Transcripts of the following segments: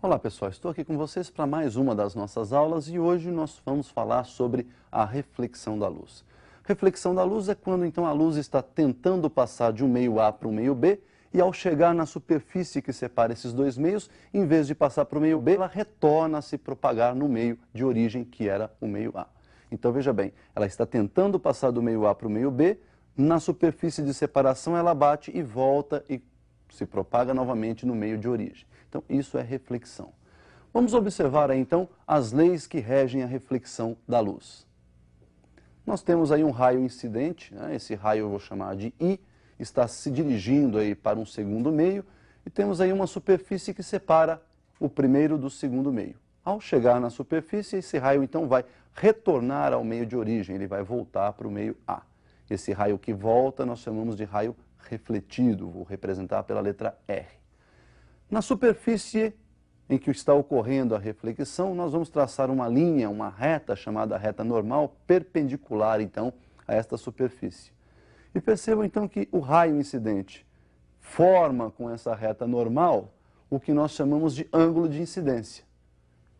Olá pessoal, estou aqui com vocês para mais uma das nossas aulas e hoje nós vamos falar sobre a reflexão da luz. Reflexão da luz é quando então a luz está tentando passar de um meio A para um meio B e ao chegar na superfície que separa esses dois meios, em vez de passar para o meio B, ela retorna a se propagar no meio de origem que era o meio A. Então veja bem, ela está tentando passar do meio A para o meio B, na superfície de separação ela bate e volta e se propaga novamente no meio de origem. Então, isso é reflexão. Vamos observar aí, então, as leis que regem a reflexão da luz. Nós temos aí um raio incidente, né? Esse raio eu vou chamar de I, está se dirigindo aí para um segundo meio, e temos aí uma superfície que separa o primeiro do segundo meio. Ao chegar na superfície, esse raio então vai retornar ao meio de origem, ele vai voltar para o meio A. Esse raio que volta nós chamamos de raio refletido, vou representar pela letra R. Na superfície em que está ocorrendo a reflexão, nós vamos traçar uma linha, uma reta chamada reta normal, perpendicular então a esta superfície. E percebam então que o raio incidente forma com essa reta normal o que nós chamamos de ângulo de incidência.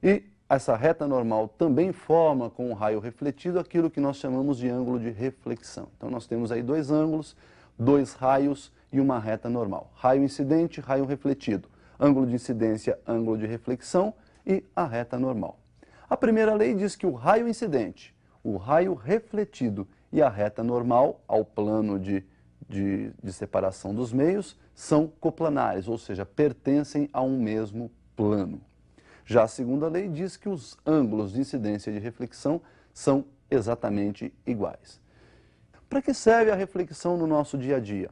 E essa reta normal também forma com o raio refletido aquilo que nós chamamos de ângulo de reflexão. Então nós temos aí dois ângulos, dois raios e uma reta normal. Raio incidente, raio refletido. Ângulo de incidência, ângulo de reflexão e a reta normal. A primeira lei diz que o raio incidente, o raio refletido e a reta normal, ao plano de separação dos meios, são coplanares, ou seja, pertencem a um mesmo plano. Já a segunda lei diz que os ângulos de incidência e de reflexão são exatamente iguais. Para que serve a reflexão no nosso dia a dia?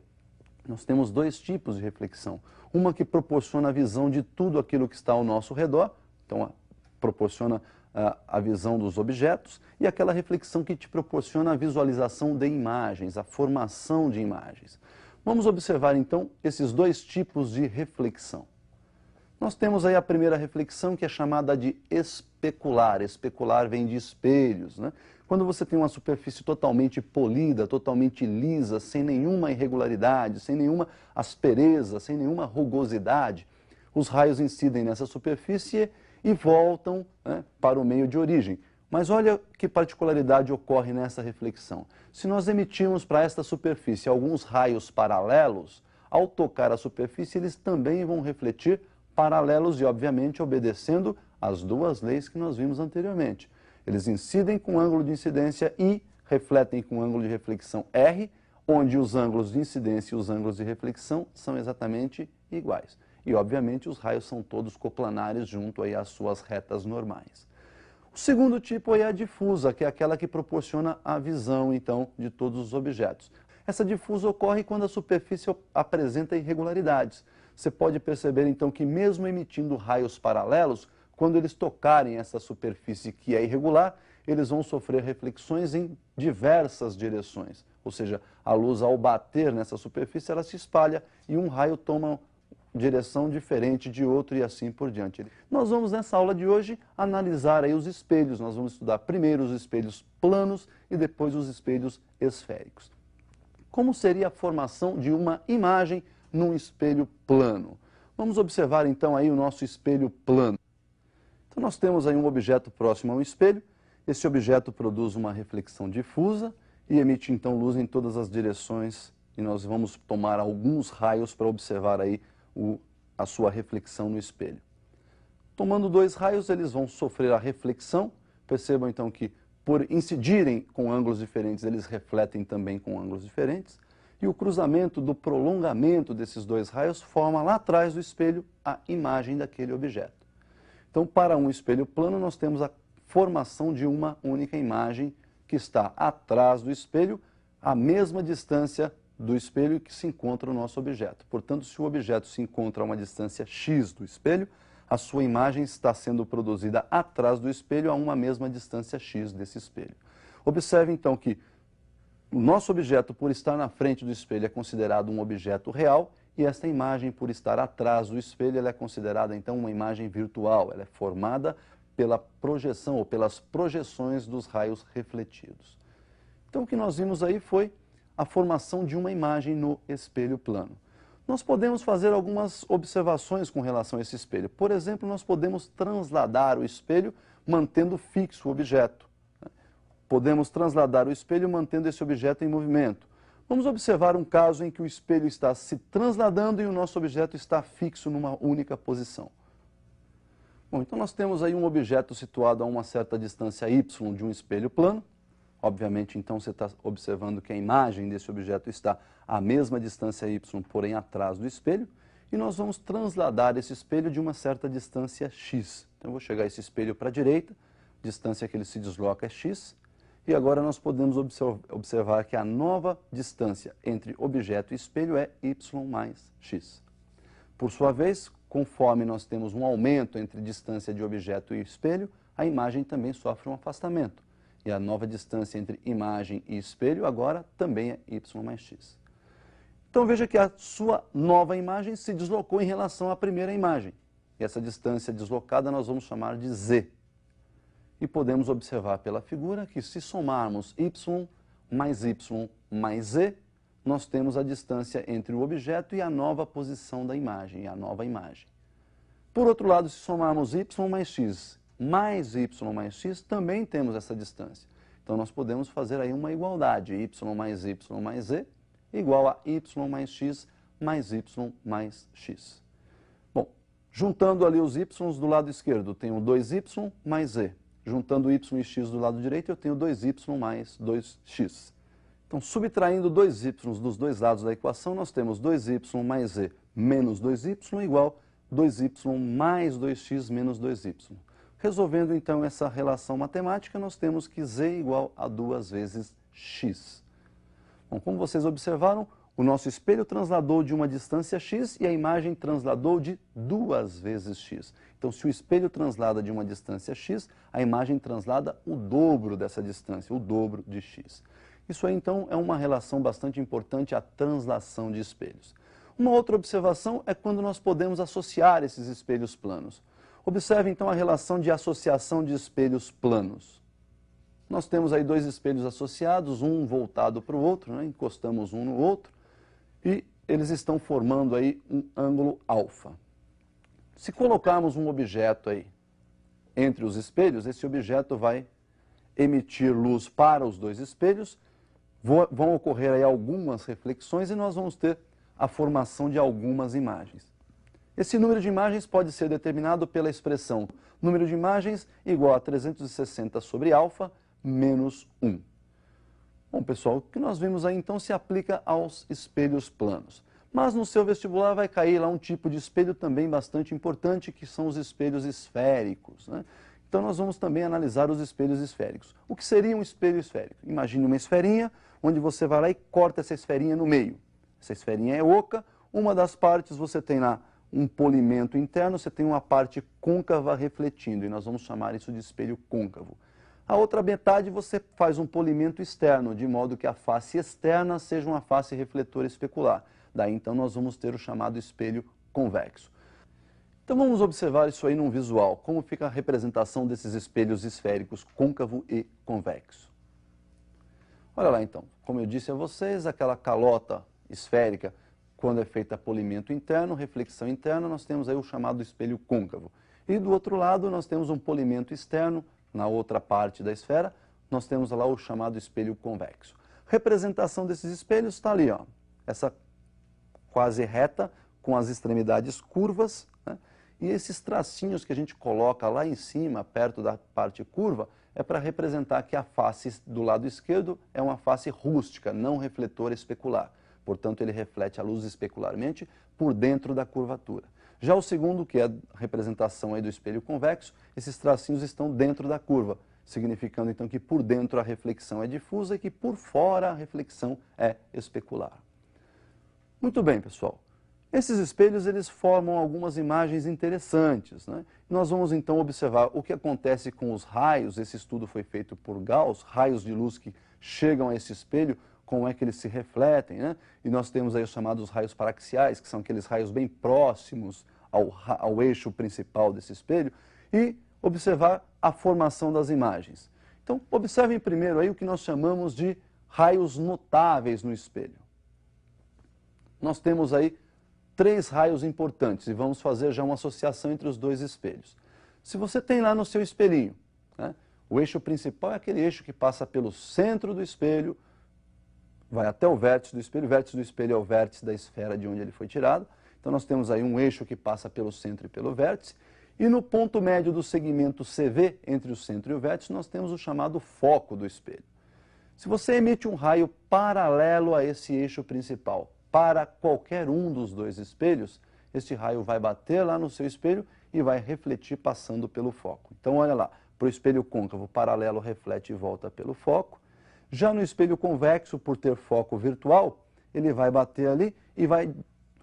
Nós temos dois tipos de reflexão. Uma que proporciona a visão de tudo aquilo que está ao nosso redor, então proporciona a visão dos objetos, e aquela reflexão que te proporciona a visualização de imagens, a formação de imagens. Vamos observar então esses dois tipos de reflexão. Nós temos aí a primeira reflexão que é chamada de especular. Especular vem de espelhos, né? Quando você tem uma superfície totalmente polida, totalmente lisa, sem nenhuma irregularidade, sem nenhuma aspereza, sem nenhuma rugosidade, os raios incidem nessa superfície e voltam, né, para o meio de origem. Mas olha que particularidade ocorre nessa reflexão. Se nós emitirmos para esta superfície alguns raios paralelos, ao tocar a superfície eles também vão refletir paralelos e, obviamente, obedecendo às duas leis que nós vimos anteriormente. Eles incidem com ângulo de incidência I, refletem com ângulo de reflexão R, onde os ângulos de incidência e os ângulos de reflexão são exatamente iguais. E, obviamente, os raios são todos coplanares junto aí às suas retas normais. O segundo tipo é a difusa, que é aquela que proporciona a visão, então, de todos os objetos. Essa difusa ocorre quando a superfície apresenta irregularidades. Você pode perceber, então, que mesmo emitindo raios paralelos, quando eles tocarem essa superfície que é irregular, eles vão sofrer reflexões em diversas direções. Ou seja, a luz, ao bater nessa superfície, ela se espalha e um raio toma direção diferente de outro e assim por diante. Nós vamos, nessa aula de hoje, analisar aí os espelhos. Nós vamos estudar primeiro os espelhos planos e depois os espelhos esféricos. Como seria a formação de uma imagem num espelho plano? Vamos observar então aí o nosso espelho plano. Então nós temos aí um objeto próximo a um espelho, esse objeto produz uma reflexão difusa e emite então luz em todas as direções e nós vamos tomar alguns raios para observar aí a sua reflexão no espelho. Tomando dois raios, eles vão sofrer a reflexão, percebam então que por incidirem com ângulos diferentes, eles refletem também com ângulos diferentes. E o cruzamento do prolongamento desses dois raios forma lá atrás do espelho a imagem daquele objeto. Então, para um espelho plano, nós temos a formação de uma única imagem que está atrás do espelho, à mesma distância do espelho que se encontra o nosso objeto. Portanto, se o objeto se encontra a uma distância x do espelho, a sua imagem está sendo produzida atrás do espelho a uma mesma distância x desse espelho. Observe, então, que o nosso objeto, por estar na frente do espelho, é considerado um objeto real e esta imagem, por estar atrás do espelho, ela é considerada, então, uma imagem virtual. Ela é formada pela projeção ou pelas projeções dos raios refletidos. Então, o que nós vimos aí foi a formação de uma imagem no espelho plano. Nós podemos fazer algumas observações com relação a esse espelho. Por exemplo, nós podemos transladar o espelho mantendo fixo o objeto. Podemos transladar o espelho mantendo esse objeto em movimento. Vamos observar um caso em que o espelho está se transladando e o nosso objeto está fixo numa única posição. Bom, então nós temos aí um objeto situado a uma certa distância y de um espelho plano. Obviamente, então, você está observando que a imagem desse objeto está à mesma distância y, porém atrás do espelho. E nós vamos transladar esse espelho de uma certa distância x. Então, eu vou chegar esse espelho para a direita, distância que ele se desloca é x. E agora nós podemos observar que a nova distância entre objeto e espelho é y mais x. Por sua vez, conforme nós temos um aumento entre distância de objeto e espelho, a imagem também sofre um afastamento. E a nova distância entre imagem e espelho agora também é y mais x. Então veja que a sua nova imagem se deslocou em relação à primeira imagem. E essa distância deslocada nós vamos chamar de z. E podemos observar pela figura que se somarmos y mais z, nós temos a distância entre o objeto e a nova posição da imagem, a nova imagem. Por outro lado, se somarmos y mais x mais y mais x, também temos essa distância. Então, nós podemos fazer aí uma igualdade, y mais z igual a y mais x mais x. Bom, juntando ali os y do lado esquerdo, eu tenho 2y mais z. Juntando y e x do lado direito, eu tenho 2y mais 2x. Então, subtraindo 2y dos dois lados da equação, nós temos 2y mais z menos 2y igual 2y mais 2x menos 2y. Resolvendo, então, essa relação matemática, nós temos que z igual a 2 vezes x. Bom, como vocês observaram, o nosso espelho transladou de uma distância x e a imagem transladou de 2 vezes x. Então, se o espelho translada de uma distância x, a imagem translada o dobro dessa distância, o dobro de x. Isso aí, então, é uma relação bastante importante, a translação de espelhos. Uma outra observação é quando nós podemos associar esses espelhos planos. Observe, então, a relação de associação de espelhos planos. Nós temos aí dois espelhos associados, um voltado para o outro, né? Encostamos um no outro, e eles estão formando aí um ângulo alfa. Se colocarmos um objeto aí entre os espelhos, esse objeto vai emitir luz para os dois espelhos, vão ocorrer aí algumas reflexões e nós vamos ter a formação de algumas imagens. Esse número de imagens pode ser determinado pela expressão número de imagens igual a 360 sobre alfa menos 1. Bom, pessoal, o que nós vimos aí então se aplica aos espelhos planos. Mas no seu vestibular vai cair lá um tipo de espelho também bastante importante, que são os espelhos esféricos, né? Então nós vamos também analisar os espelhos esféricos. O que seria um espelho esférico? Imagine uma esferinha, onde você vai lá e corta essa esferinha no meio. Essa esferinha é oca, uma das partes você tem lá um polimento interno, você tem uma parte côncava refletindo, e nós vamos chamar isso de espelho côncavo. A outra metade você faz um polimento externo, de modo que a face externa seja uma face refletora especular. Daí então nós vamos ter o chamado espelho convexo. Então vamos observar isso aí num visual, como fica a representação desses espelhos esféricos côncavo e convexo. Olha lá então, como eu disse a vocês, aquela calota esférica, quando é feita polimento interno, reflexão interna, nós temos aí o chamado espelho côncavo. E do outro lado nós temos um polimento externo, na outra parte da esfera, nós temos lá o chamado espelho convexo. Representação desses espelhos está ali, ó, essa quase reta, com as extremidades curvas, né? E esses tracinhos que a gente coloca lá em cima, perto da parte curva, é para representar que a face do lado esquerdo é uma face rústica, não refletora especular. Portanto, ele reflete a luz especularmente por dentro da curvatura. Já o segundo, que é a representação aí do espelho convexo, esses tracinhos estão dentro da curva, significando então que por dentro a reflexão é difusa e que por fora a reflexão é especular. Muito bem, pessoal. Esses espelhos eles formam algumas imagens interessantes, né? Nós vamos então observar o que acontece com os raios. Esse estudo foi feito por Gauss, raios de luz que chegam a esse espelho, como é que eles se refletem, né? E nós temos aí os chamados raios paraxiais, que são aqueles raios bem próximos ao eixo principal desse espelho, e observar a formação das imagens. Então, observem primeiro aí o que nós chamamos de raios notáveis no espelho. Nós temos aí três raios importantes e vamos fazer já uma associação entre os dois espelhos. Se você tem lá no seu espelhinho, né, o eixo principal é aquele eixo que passa pelo centro do espelho, vai até o vértice do espelho é o vértice da esfera de onde ele foi tirado. Então nós temos aí um eixo que passa pelo centro e pelo vértice, e no ponto médio do segmento CV, entre o centro e o vértice, nós temos o chamado foco do espelho. Se você emite um raio paralelo a esse eixo principal para qualquer um dos dois espelhos, este raio vai bater lá no seu espelho e vai refletir passando pelo foco. Então olha lá, para o espelho côncavo, paralelo reflete e volta pelo foco. Já no espelho convexo, por ter foco virtual, ele vai bater ali e vai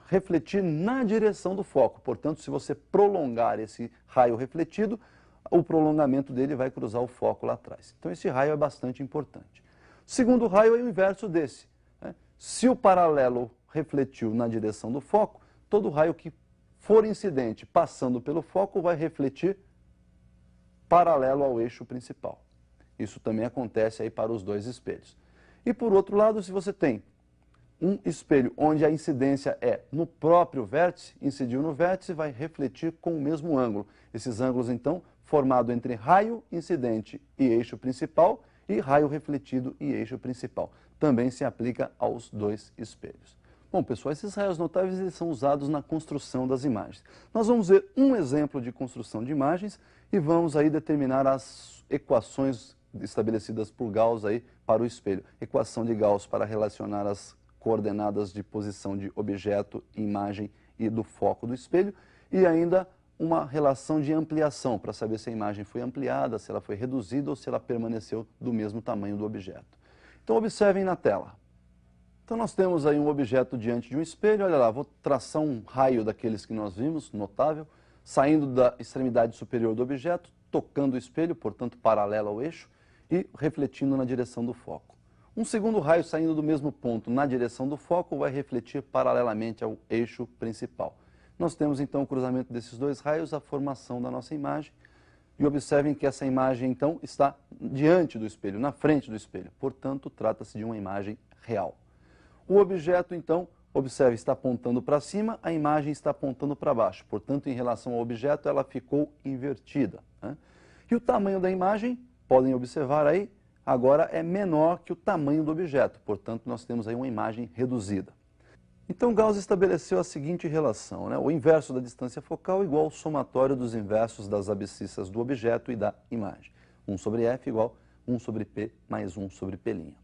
refletir na direção do foco. Portanto, se você prolongar esse raio refletido, o prolongamento dele vai cruzar o foco lá atrás. Então esse raio é bastante importante. O segundo raio é o inverso desse, né? Se o paralelo refletiu na direção do foco, todo raio que for incidente passando pelo foco vai refletir paralelo ao eixo principal. Isso também acontece aí para os dois espelhos. E por outro lado, se você tem um espelho onde a incidência é no próprio vértice, incidiu no vértice, vai refletir com o mesmo ângulo. Esses ângulos, então, formado entre raio incidente e eixo principal, e raio refletido e eixo principal. Também se aplica aos dois espelhos. Bom, pessoal, esses raios notáveis eles são usados na construção das imagens. Nós vamos ver um exemplo de construção de imagens e vamos aí determinar as equações estabelecidas por Gauss aí para o espelho. Equação de Gauss para relacionar as coordenadas de posição de objeto, imagem e do foco do espelho, e ainda uma relação de ampliação, para saber se a imagem foi ampliada, se ela foi reduzida ou se ela permaneceu do mesmo tamanho do objeto. Então observem na tela. Então nós temos aí um objeto diante de um espelho, olha lá, vou traçar um raio daqueles que nós vimos, notável, saindo da extremidade superior do objeto, tocando o espelho, portanto paralelo ao eixo, e refletindo na direção do foco. Um segundo raio saindo do mesmo ponto na direção do foco vai refletir paralelamente ao eixo principal. Nós temos então o cruzamento desses dois raios, a formação da nossa imagem. E observem que essa imagem então está diante do espelho, na frente do espelho. Portanto, trata-se de uma imagem real. O objeto então, observe, está apontando para cima, a imagem está apontando para baixo. Portanto, em relação ao objeto, ela ficou invertida, né? E o tamanho da imagem, podem observar aí, agora é menor que o tamanho do objeto, portanto nós temos aí uma imagem reduzida. Então Gauss estabeleceu a seguinte relação, né? O inverso da distância focal igual ao somatório dos inversos das abscissas do objeto e da imagem. 1 sobre f igual 1 sobre p mais 1 sobre p'.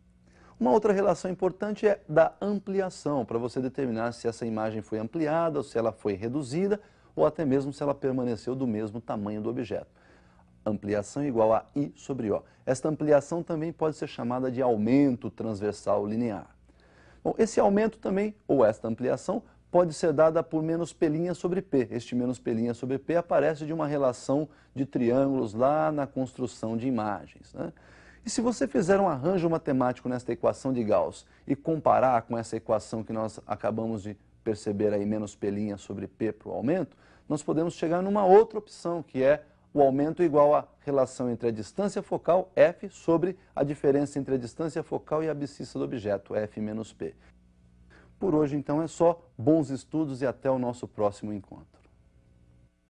Uma outra relação importante é da ampliação, para você determinar se essa imagem foi ampliada ou se ela foi reduzida, ou até mesmo se ela permaneceu do mesmo tamanho do objeto. Ampliação igual a I sobre O. Esta ampliação também pode ser chamada de aumento transversal linear. Bom, esse aumento também, ou esta ampliação, pode ser dada por menos P' sobre P. Este menos P' sobre P aparece de uma relação de triângulos lá na construção de imagens, né? E se você fizer um arranjo matemático nesta equação de Gauss e comparar com essa equação que nós acabamos de perceber aí, menos P' sobre P para o aumento, nós podemos chegar numa outra opção, que é o aumento igual à relação entre a distância focal, f, sobre a diferença entre a distância focal e a abscissa do objeto, f menos p. Por hoje, então, é só. Bons estudos e até o nosso próximo encontro.